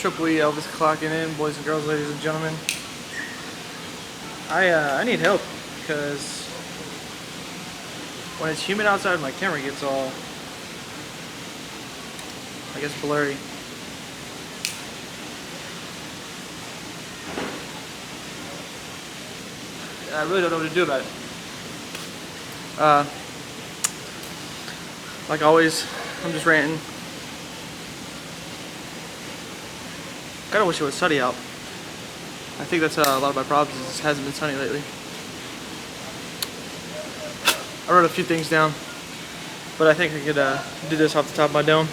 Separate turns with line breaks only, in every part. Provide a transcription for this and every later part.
Triple E Elvis clocking in, boys and girls, ladies and gentlemen. I need help because when it's humid outside, my camera gets all, I guess, blurry. I really don't know what to do about it. Like always, I'm just ranting. Kinda wish it was sunny out. I think that's a lot of my problems. It just hasn't been sunny lately. I wrote a few things down, but I think I could do this off the top of my dome.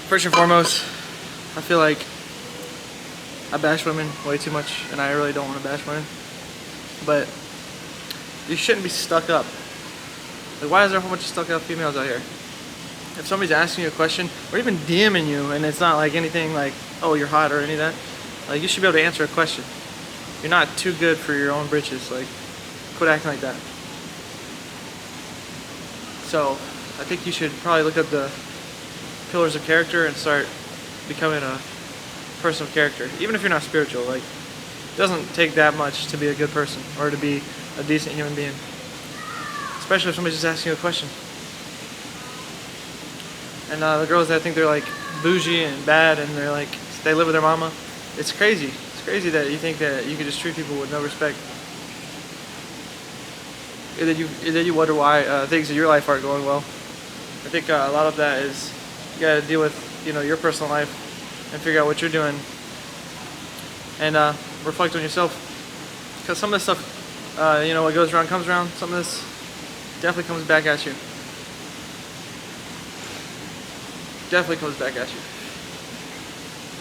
First and foremost, I feel like I bash women way too much, and I really don't want to bash women. But you shouldn't be stuck up. Like, why is there a whole bunch of stuck up females out here? If somebody's asking you a question, or even DMing you, and it's not like anything like, oh, you're hot or any of that, like, you should be able to answer a question. You're not too good for your own britches. Like, quit acting like that. So, I think you should probably look up the pillars of character and start becoming a person of character. Even if you're not spiritual, like, it doesn't take that much to be a good person or to be a decent human being. Especially if somebody's just asking you a question. And the girls that think they're like bougie and bad and they're like, they live with their mama. It's crazy. It's crazy that you think that you can just treat people with no respect. And then you wonder why things in your life aren't going well. I think a lot of that is you gotta deal with, you know, your personal life and figure out what you're doing and reflect on yourself. Because some of this stuff, you know, what goes around comes around. Some of this definitely comes back at you. Definitely comes back at you.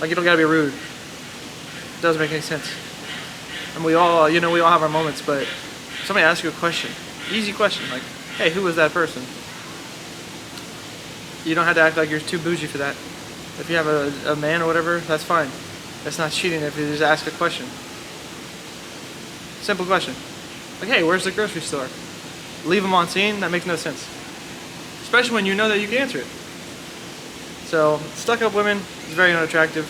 Like, you don't gotta be rude. It doesn't make any sense. And we all, you know, we all have our moments, but if somebody asks you a question, easy question, like, hey, who was that person? You don't have to act like you're too bougie for that. If you have a man or whatever, that's fine. That's not cheating if you just ask a question. Simple question. Like, hey, where's the grocery store? Leave them on scene? That makes no sense. Especially when you know that you can answer it. So, stuck up women is very unattractive.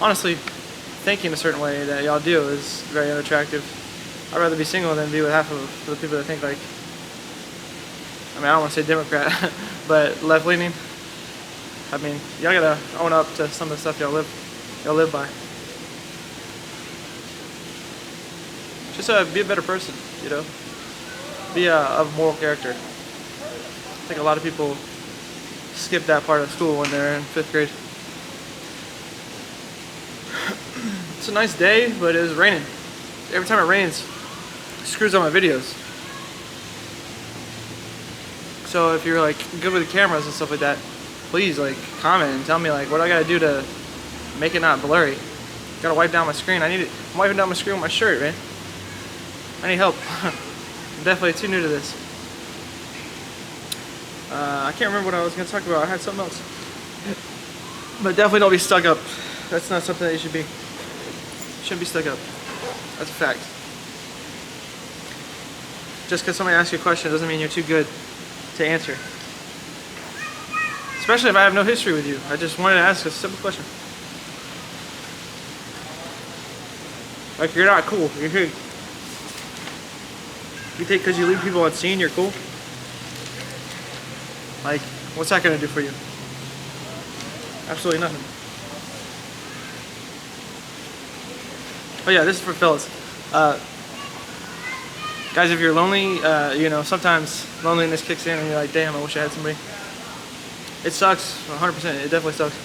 Honestly, thinking a certain way that y'all do is very unattractive. I'd rather be single than be with half of the people that think like, I mean, I don't want to say Democrat, but left-leaning. I mean, y'all gotta own up to some of the stuff y'all live by. Just be a better person, you know? Be of moral character. I think a lot of people skip that part of school when they're in 5th grade. It's a nice day, but it is raining. Every time it rains, it screws up my videos. So if you're like good with the cameras and stuff like that, please like comment and tell me like what I gotta do to make it not blurry. Gotta wipe down my screen. I'm wiping down my screen with my shirt, man. I need help. I'm definitely too new to this. I can't remember what I was gonna talk about. I had something else. But definitely don't be stuck up. That's not something that you should be. You shouldn't be stuck up. That's a fact. Just because somebody asks you a question doesn't mean you're too good to answer. Especially if I have no history with you. I just wanted to ask a simple question. Like, you're not cool. You're good. You think because you leave people on scene, you're cool? Like, what's that gonna do for you? Absolutely nothing. Oh yeah, this is for fellas. Guys, if you're lonely, you know, sometimes loneliness kicks in and you're like, damn, I wish I had somebody. It sucks, 100%, it definitely sucks.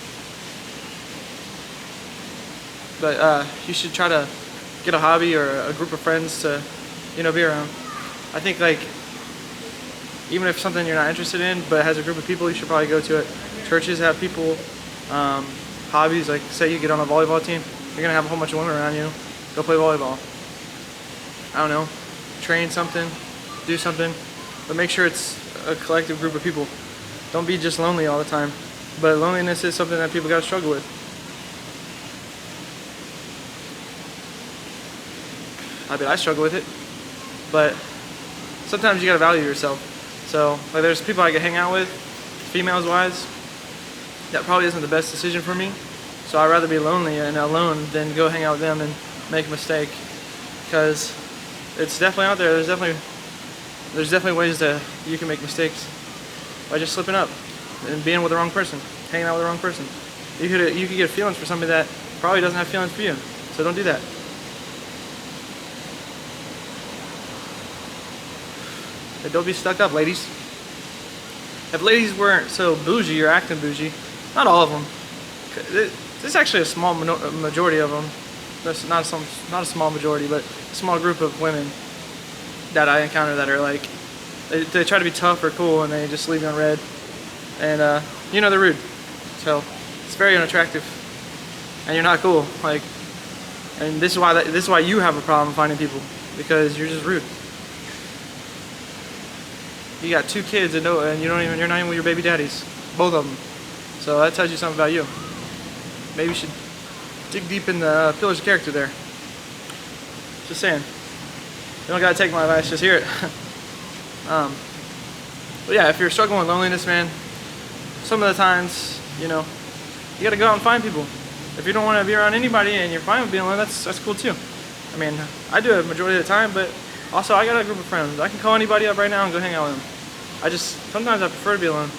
But you should try to get a hobby or a group of friends to, you know, be around. I think like, even if something you're not interested in, but it has a group of people, you should probably go to it. Churches have people, hobbies, like say you get on a volleyball team, you're gonna have a whole bunch of women around you. Go play volleyball. I don't know, train something, do something, but make sure it's a collective group of people. Don't be just lonely all the time. But loneliness is something that people gotta struggle with. I mean, I struggle with it, but sometimes you gotta value yourself. So, like, there's people I can hang out with females wise, that probably isn't the best decision for me. So I'd rather be lonely and alone than go hang out with them and make a mistake, because it's definitely out there. There's definitely ways that you can make mistakes by just slipping up and being with the wrong person, hanging out with the wrong person. You could get feelings for somebody that probably doesn't have feelings for you. So don't do that. And don't be stuck up, ladies. If ladies weren't so bougie or acting bougie, not all of them. There's actually a small majority of them. There's not a small majority, but a small group of women that I encounter that are like, they try to be tough or cool and they just leave you on red. And you know, they're rude. So it's very unattractive. And you're not cool. Like, and this is why you have a problem finding people, because you're just rude. You got 2 kids and you're not even with your baby daddies, both of them. So that tells you something about you. Maybe you should dig deep in the pillars of character there. Just saying. You don't gotta take my advice, just hear it. But yeah, if you're struggling with loneliness, man, some of the times, you know, you gotta go out and find people. If you don't want to be around anybody and you're fine with being alone, that's cool too. I mean, I do it majority of the time, but also I got a group of friends. I can call anybody up right now and go hang out with them. Sometimes I prefer to be alone.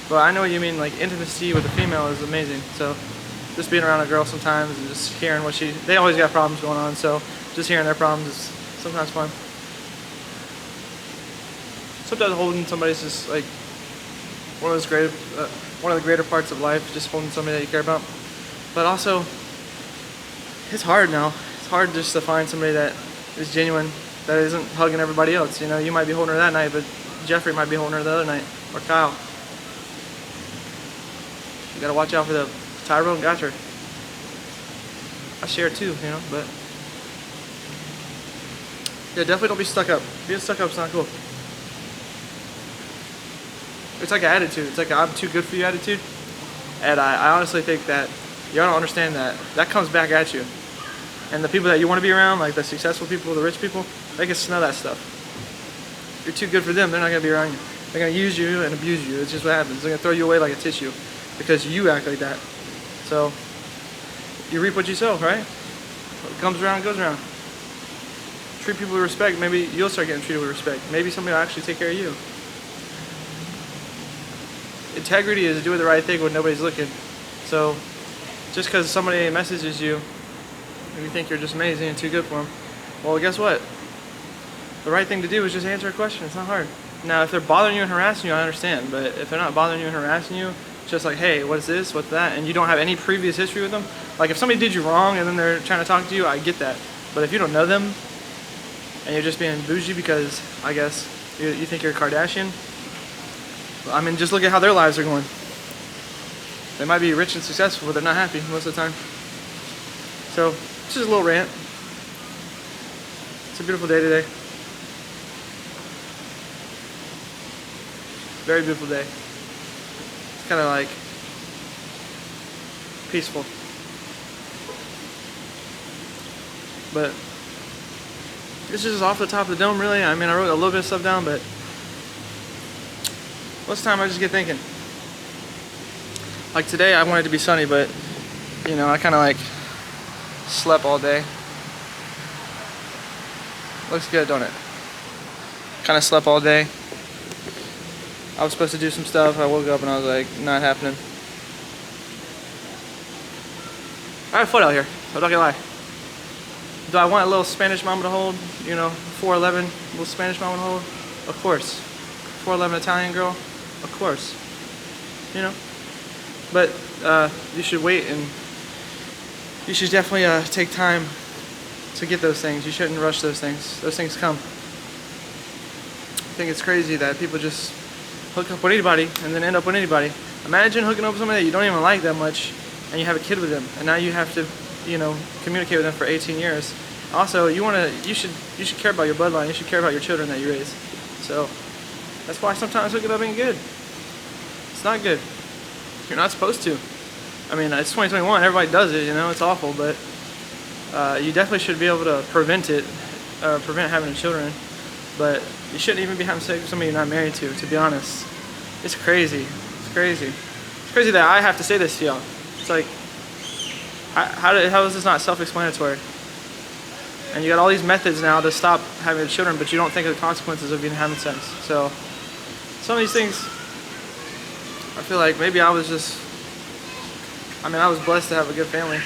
But I know what you mean, like intimacy with a female is amazing. So just being around a girl sometimes and just hearing they always got problems going on, so just hearing their problems is sometimes fun. Sometimes holding somebody's just like one of the greater parts of life, just holding somebody that you care about. But also, it's hard now. It's hard just to find somebody that is genuine, that isn't hugging everybody else. You know, you might be holding her that night, but Jeffrey might be holding her the other night, or Kyle. You gotta watch out for the Tyrone got her. I share too, you know, but yeah, definitely don't be stuck up. Being stuck up is not cool. It's like an attitude. It's like an I'm too good for you attitude. And I honestly think that y'all don't understand that comes back at you. And the people that you want to be around, like the successful people, the rich people, they can smell that stuff. You're too good for them, they're not going to be around you. They're going to use you and abuse you. It's just what happens. They're going to throw you away like a tissue because you act like that. So you reap what you sow, right? What comes around goes around. Treat people with respect. Maybe you'll start getting treated with respect. Maybe somebody will actually take care of you. Integrity is doing the right thing when nobody's looking. So just because somebody messages you and you think you're just amazing and too good for them, well, guess what? The right thing to do is just answer a question. It's not hard. Now, if they're bothering you and harassing you, I understand. But if they're not bothering you and harassing you, just like, hey, what's this, what's that, and you don't have any previous history with them, like if somebody did you wrong and then they're trying to talk to you, I get that. But if you don't know them and you're just being bougie because, I guess, you think you're a Kardashian, I mean, just look at how their lives are going. They might be rich and successful, but they're not happy most of the time. So, it's just a little rant. It's a beautiful day today. Very beautiful day. It's kind of like peaceful. But this is just off the top of the dome, really. I mean, I wrote a little bit of stuff down, but most of the time I just get thinking. Like today, I wanted it to be sunny, but you know, I kind of like slept all day. Looks good, don't it? Kind of slept all day. I was supposed to do some stuff. I woke up and I was like, not happening. I have foot out here, so I'm not gonna lie. Do I want a little Spanish mama to hold? You know, 4'11", little Spanish mama to hold? Of course. 4'11" Italian girl? Of course. You know? But you should wait, and you should definitely take time to get those things. You shouldn't rush those things. Those things come. I think it's crazy that people just hook up with anybody and then end up with anybody. Imagine hooking up with somebody that you don't even like that much and you have a kid with them, and now you have to, you know, communicate with them for 18 years. Also, you should care about your bloodline. You should care about your children that you raise. So that's why sometimes hooking up ain't good. It's not good. You're not supposed to. I mean, it's 2021. Everybody does it. You know, it's awful, but you definitely should be able to prevent having children. But you shouldn't even be having sex with somebody you're not married to be honest. It's crazy. It's crazy. It's crazy that I have to say this to y'all. It's like, how is this not self-explanatory? And you got all these methods now to stop having children, but you don't think of the consequences of even having sex. So some of these things, I feel like maybe I was blessed to have a good family.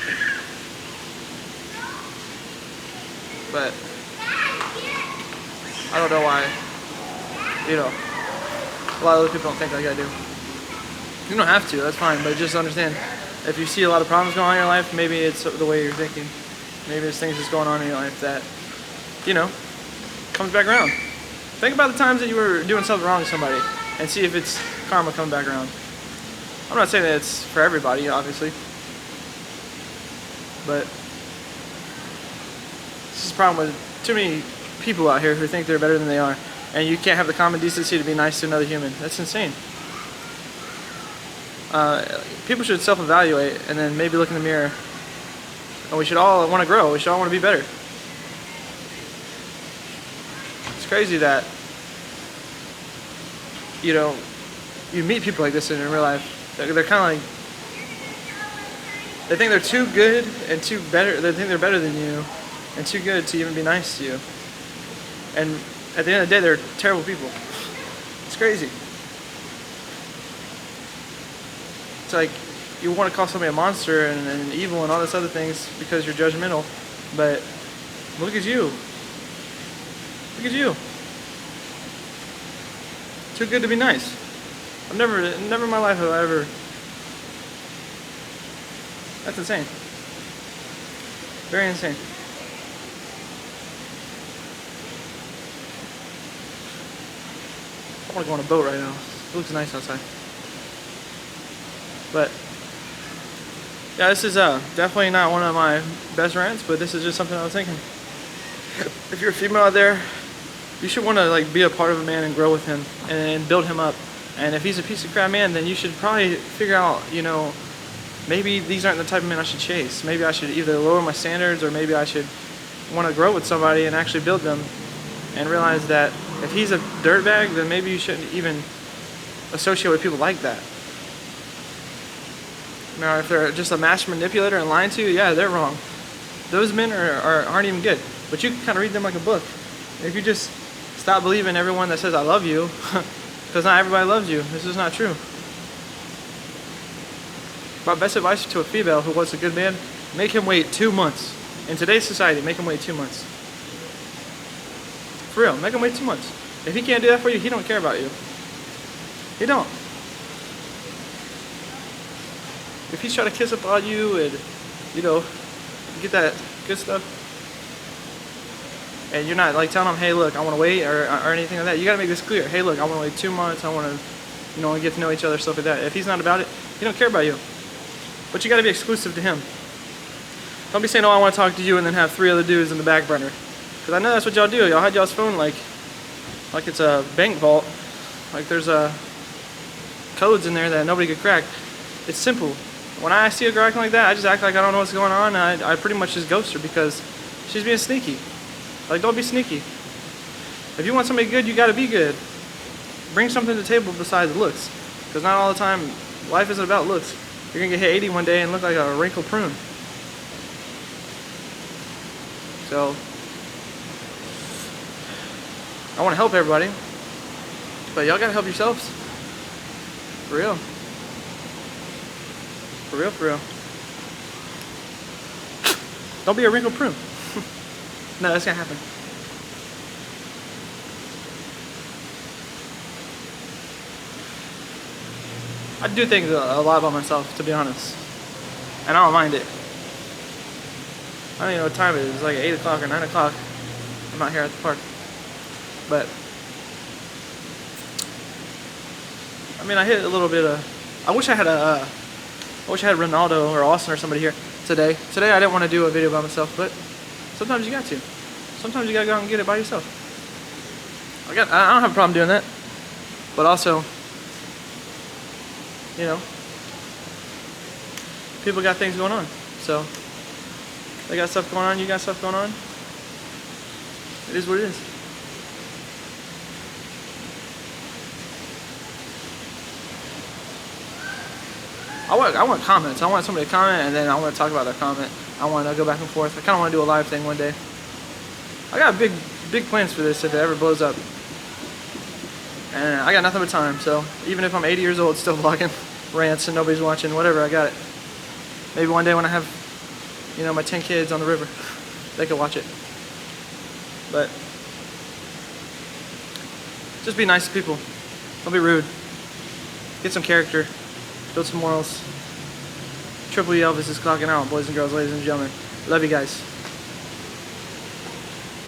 But I don't know why, you know, a lot of other people don't think like I do. You don't have to, that's fine, but just understand, if you see a lot of problems going on in your life, maybe it's the way you're thinking. Maybe there's things that's going on in your life that, you know, comes back around. Think about the times that you were doing something wrong to somebody and see if it's karma coming back around. I'm not saying that it's for everybody, obviously. But this is a problem with too many people out here who think they're better than they are. And you can't have the common decency to be nice to another human. That's insane. People should self-evaluate and then maybe look in the mirror. And we should all want to grow. We should all want to be better. It's crazy that, you know, you meet people like this in real life. They're kind of like, they think they're too good and too better. They think they're better than you and too good to even be nice to you. And at the end of the day, they're terrible people. It's crazy. It's like you want to call somebody a monster and evil and all this other things because you're judgmental, but look at you. Look at you. Too good to be nice. I've never in my life have I ever. That's insane. Very insane. I want to go on a boat right now. It looks nice outside. But yeah, this is definitely not one of my best rants, but this is just something I was thinking. If you're a female out there, you should want to like be a part of a man and grow with him and build him up. And if he's a piece of crap man, then you should probably figure out, you know, maybe these aren't the type of men I should chase. Maybe I should either lower my standards or maybe I should want to grow with somebody and actually build them and realize that if he's a dirtbag, then maybe you shouldn't even associate with people like that. Now, if they're just a master manipulator and lying to you, yeah, they're wrong. Those men aren't even good. But you can kind of read them like a book. If you just stop believing everyone that says I love you, because not everybody loves you. This is not true. My best advice to a female who wants a good man, make him wait 2 months. In today's society, make him wait 2 months. For real, make him wait 2 months. If he can't do that for you, he don't care about you. He don't. If he's trying to kiss up on you and, you know, get that good stuff, and you're not like telling him, hey, look, I want to wait or anything like that, you got to make this clear. Hey, look, I want to wait 2 months. I want to, you know, get to know each other, stuff like that. If he's not about it, he don't care about you. But you got to be exclusive to him. Don't be saying, oh, I want to talk to you, and then have 3 other dudes in the back burner. Because I know that's what y'all do. Y'all hide y'all's phone like it's a bank vault. Like there's codes in there that nobody could crack. It's simple. When I see a girl acting like that, I just act like I don't know what's going on, and I pretty much just ghost her because she's being sneaky. Like, don't be sneaky. If you want somebody good, you gotta be good. Bring something to the table besides looks. Because not all the time, life isn't about looks. You're gonna get hit 80 one day and look like a wrinkled prune. So, I wanna help everybody. But y'all gotta help yourselves. For real. For real, for real. Don't be a wrinkled prune. No, that's gonna happen. I do think a lot about myself, to be honest. And I don't mind it. I don't even know what time it is. It's like 8 o'clock or 9 o'clock. I'm not here at the park. But, I mean, I hit a little bit of... I wish I had Ronaldo or Austin or somebody here today. Today I didn't want to do a video by myself, but sometimes you got to. Sometimes you gotta go out and get it by yourself. I don't have a problem doing that. But also, you know, people got things going on. So, they got stuff going on, you got stuff going on. It is what it is. I want comments. I want somebody to comment, and then I want to talk about their comment. I want to go back and forth. I kind of want to do a live thing one day. I got big plans for this if it ever blows up. And I got nothing but time, so even if I'm 80 years old still vlogging rants and nobody's watching, whatever, I got it. Maybe one day when I have, you know, my 10 kids on the river, they can watch it. But just be nice to people. Don't be rude. Get some character. Build some morals. Triple E Elvis is clocking out, boys and girls, ladies and gentlemen. Love you guys.